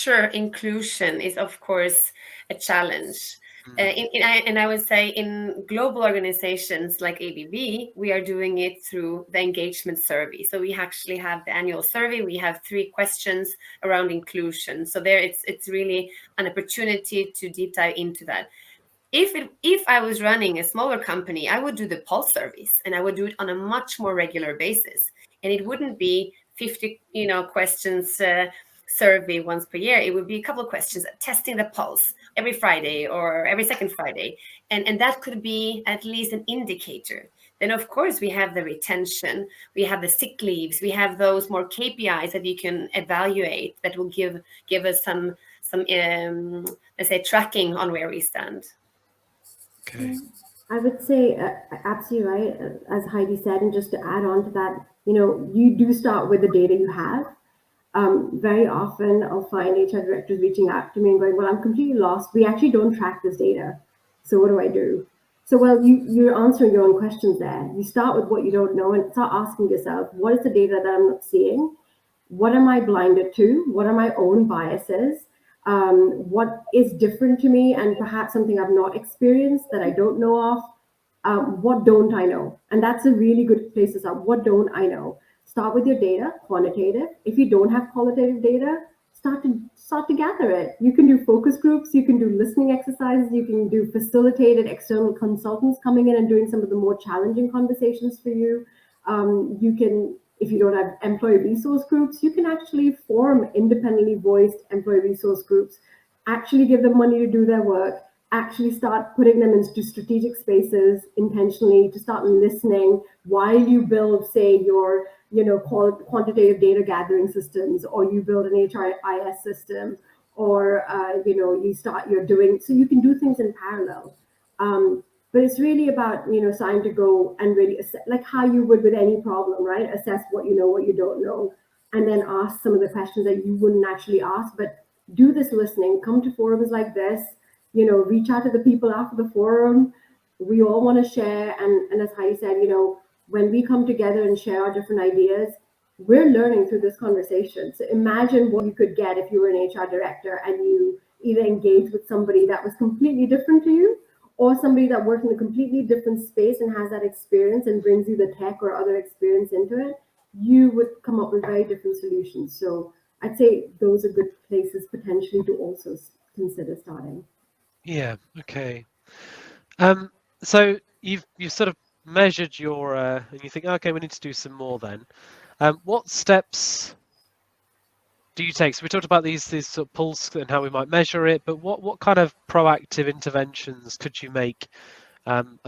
Sure, inclusion is of course a challenge. And I would say in global organizations like ABB, we are doing it through the engagement survey. So we actually have the annual survey. We have 3 questions around inclusion. So there, it's really an opportunity to deep dive into that. If I was running a smaller company, I would do the pulse surveys, and I would do it on a much more regular basis. And it wouldn't be 50, questions survey once per year. It would be a couple of questions, testing the pulse every Friday or every second Friday, and that could be at least an indicator. Then of course we have the retention, we have the sick leaves, we have those more KPIs that you can evaluate that will give us some let's say tracking on where we stand. Okay. I would say absolutely right, as Heidi said, and just to add on to that, you do start with the data you have. Very often I'll find HR directors reaching out to me and going, well, I'm completely lost. We actually don't track this data. So what do I do? So, well, you're answering your own questions there. You start with what you don't know and start asking yourself, what is the data that I'm not seeing? What am I blinded to? What are my own biases? What is different to me and perhaps something I've not experienced that I don't know of? What don't I know? And that's a really good place to start. What don't I know? Start with your data, quantitative. If you don't have qualitative data, start to gather it. You can do focus groups, you can do listening exercises, you can do facilitated external consultants coming in and doing some of the more challenging conversations for you. You can, if you don't have employee resource groups, you can actually form independently voiced employee resource groups, actually give them money to do their work, actually start putting them into strategic spaces intentionally to start listening while you build, say, your quantitative data gathering systems, or you build an HRIS system, or you're doing, so you can do things in parallel. But it's really about starting to go and really assess, like how you would with any problem, right? Assess what you know, what you don't know, and then ask some of the questions that you wouldn't actually ask. But do this listening. Come to forums like this. Reach out to the people after the forum. We all want to share, and as Heidi said, when we come together and share our different ideas, we're learning through this conversation. So imagine what you could get if you were an HR director and you either engaged with somebody that was completely different to you, or somebody that worked in a completely different space and has that experience and brings you the tech or other experience into it. You would come up with very different solutions. So I'd say those are good places potentially to also consider starting. Yeah. Okay. So you've sort of measured your and you think, okay, we need to do some more then. What steps do you take? So we talked about these sort of pulse and how we might measure it, but what kind of proactive interventions could you make?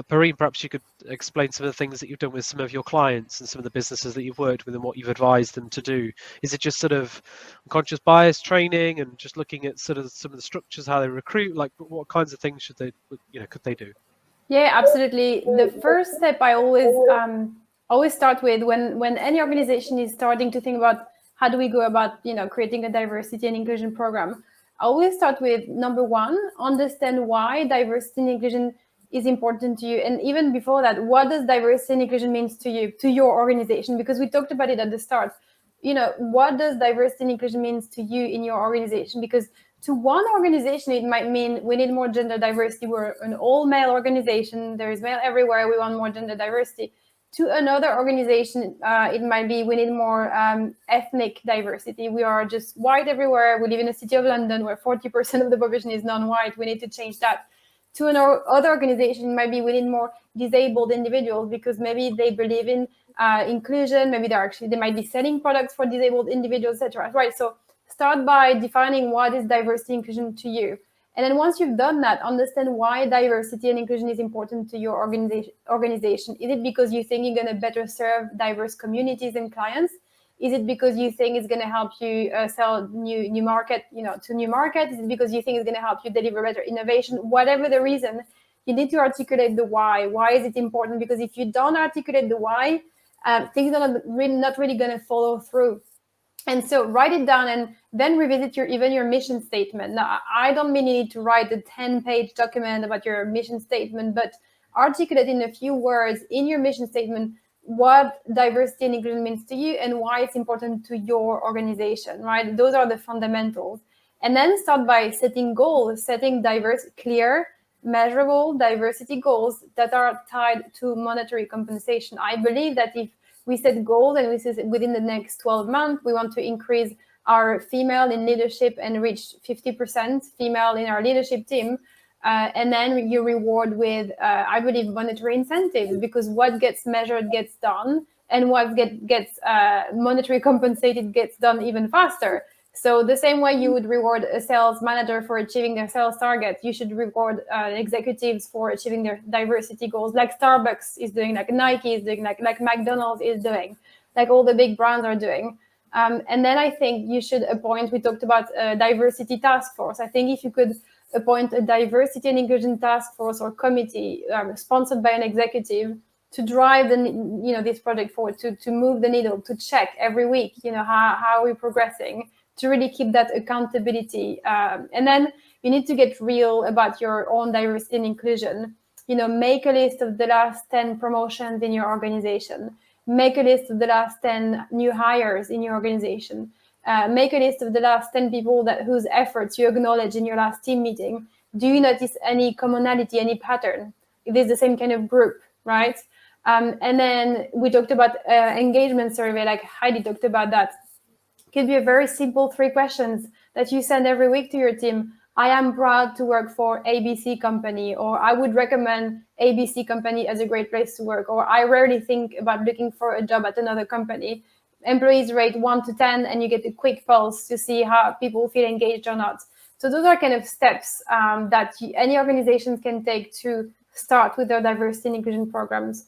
Perrine, perhaps you could explain some of the things that you've done with some of your clients and some of the businesses that you've worked with and what you've advised them to do. Is it just sort of unconscious bias training and just looking at sort of some of the structures, how they recruit? Like what kinds of things should they, could they do? Yeah, absolutely. The first step I always start with when any organization is starting to think about how do we go about creating a diversity and inclusion program. I always start with number one, understand why diversity and inclusion is important to you, and even before that, what does diversity and inclusion means to you, to your organization? Because we talked about it at the start. What does diversity and inclusion means to you in your organization? Because to one organization, it might mean we need more gender diversity. We're an all-male organization. There is male everywhere. We want more gender diversity. To another organization, it might be we need more ethnic diversity. We are just white everywhere. We live in the city of London where 40% of the population is non-white. We need to change that. To another organization, it might be we need more disabled individuals because maybe they believe in inclusion. Maybe they might be selling products for disabled individuals, etc. Right. So start by defining what is diversity and inclusion to you. And then once you've done that, understand why diversity and inclusion is important to your organization. Is it because you think you're going to better serve diverse communities and clients? Is it because you think it's going to help you sell new market, to new market? Is it because you think it's going to help you deliver better innovation? Whatever the reason, you need to articulate the why. Why is it important? Because if you don't articulate the why, things are not really going to follow through. And so write it down and then revisit your mission statement. Now, I don't mean you need to write a 10-page document about your mission statement, but articulate in a few words in your mission statement what diversity and inclusion means to you and why it's important to your organization, right? Those are the fundamentals. And then start by setting goals, setting diverse, clear, measurable diversity goals that are tied to monetary compensation. I believe that if we set goals and we say within the next 12 months, we want to increase our female in leadership and reach 50% female in our leadership team, and then you reward with, I believe, monetary incentives, because what gets measured gets done, and what gets monetary compensated gets done even faster. So the same way you would reward a sales manager for achieving their sales target, you should reward executives for achieving their diversity goals, like Starbucks is doing, like Nike is doing, like McDonald's is doing, like all the big brands are doing. And then I think you should appoint, we talked about a diversity task force. I think if you could appoint a diversity and inclusion task force or committee sponsored by an executive to drive this project forward, to move the needle, to check every week, how are we progressing, to really keep that accountability. And then you need to get real about your own diversity and inclusion. Make a list of the last 10 promotions in your organization. Make a list of the last 10 new hires in your organization. Make a list of the last 10 people whose efforts you acknowledge in your last team meeting. Do you notice any commonality, any pattern? It is the same kind of group, right? And then we talked about engagement survey, like Heidi talked about that. It could be a very simple 3 questions that you send every week to your team. I am proud to work for ABC company, or I would recommend ABC company as a great place to work, or I rarely think about looking for a job at another company. Employees rate 1 to 10, and you get a quick pulse to see how people feel engaged or not. So those are kind of steps that any organizations can take to start with their diversity and inclusion programs.